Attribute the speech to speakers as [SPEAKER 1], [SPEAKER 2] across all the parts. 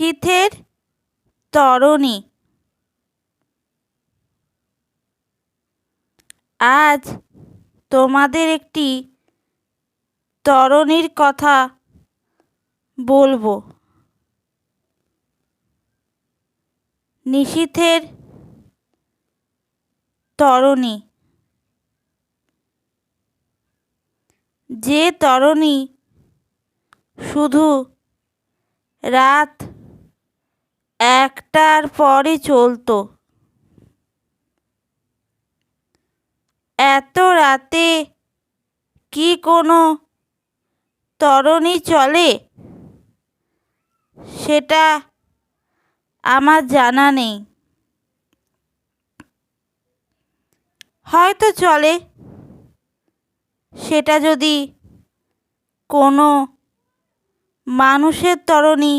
[SPEAKER 1] নিশীথের তরণী। আজ তোমাদের একটি তরণীর কথা বলবো। নিশীথের তরণী। যে তরণী শুধু রাত 1টার পরই চলতো। এত রাতে কি কোনো তরণী চলে সেটা আমার জানা নেই। হয়তো চলে, সেটা যদি কোনো মানুষের তরণী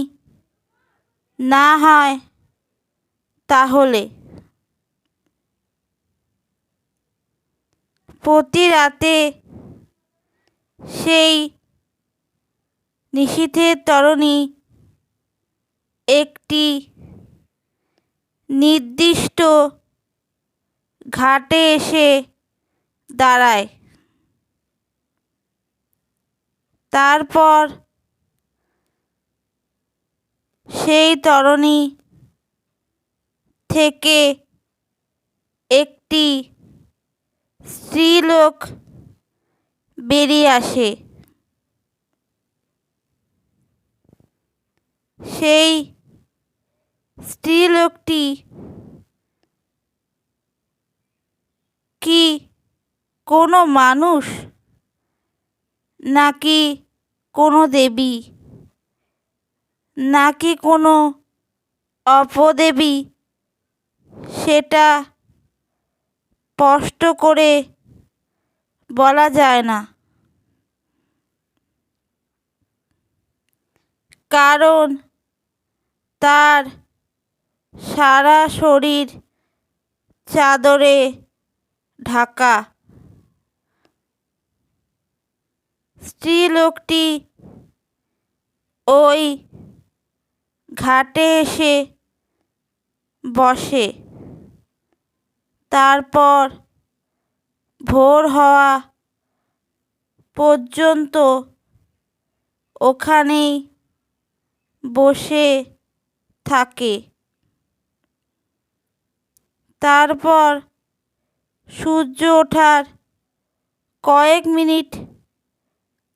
[SPEAKER 1] না হয় তাহলে। প্রতি রাতে সেই নিশীথের তরণী একটি নির্দিষ্ট ঘাটে এসে দাঁড়ায়। তারপর সেই তরণী থেকে একটি স্ত্রীলোক বেরিয়ে আসে। সেই স্ত্রীলোকটি কি কোনো মানুষ নাকি কোনো দেবী নাকি কোনো অপদেবী সেটা স্পষ্ট করে বলা যায় না। কারণ তার সারা শরীর চাদরে ঢাকা। স্ত্রীলোকটি ওই ঘাটে এসে বসে। তারপর ভোর হওয়া পর্যন্ত ওখানেই বসে থাকে। তারপর সূর্য ওঠার কয়েক মিনিট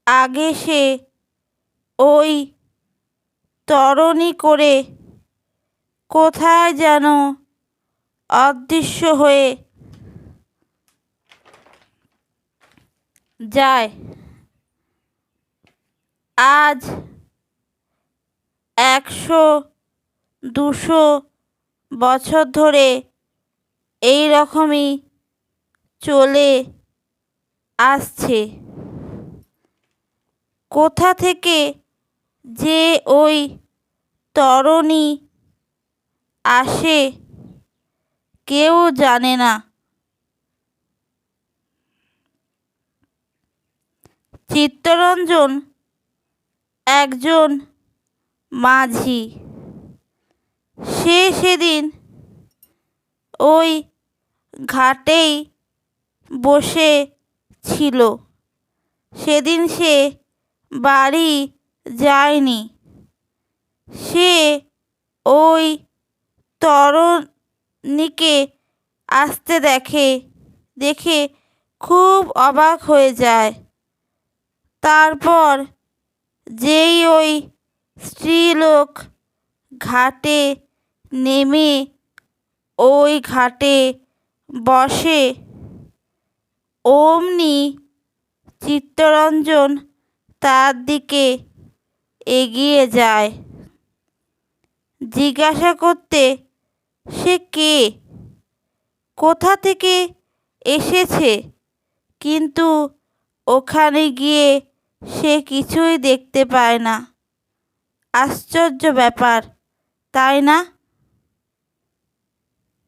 [SPEAKER 1] আগে সে ওই তরণী করে কোথায় যেন অদৃশ্য হয়ে যায়। আজ 100-200 বছর ধরে এই রকমই চলে আসছে। কোথা থেকে যে ওই তরণী আসে কেউ জানে না। চিত্তরঞ্জন একজন মাঝি। সে সেদিন ওই ঘাটেই বসে ছিল। সেদিন সে বাড়ি যায়নি। সে ওই তরণীকে আসতে দেখে খুব অবাক হয়ে যায়। তারপর যেই ওই স্ত্রীলোক ঘাটে নেমে ওই ঘাটে বসে, অমনি চিত্তরঞ্জন তার দিকে এগিয়ে যায়। জিজ্ঞাসা করতে সে কে, কোথা থেকে এসেছে, কিন্তু ওখানে গিয়ে সে কিছুই দেখতে পায় না। আশ্চর্য ব্যাপার, তাই না?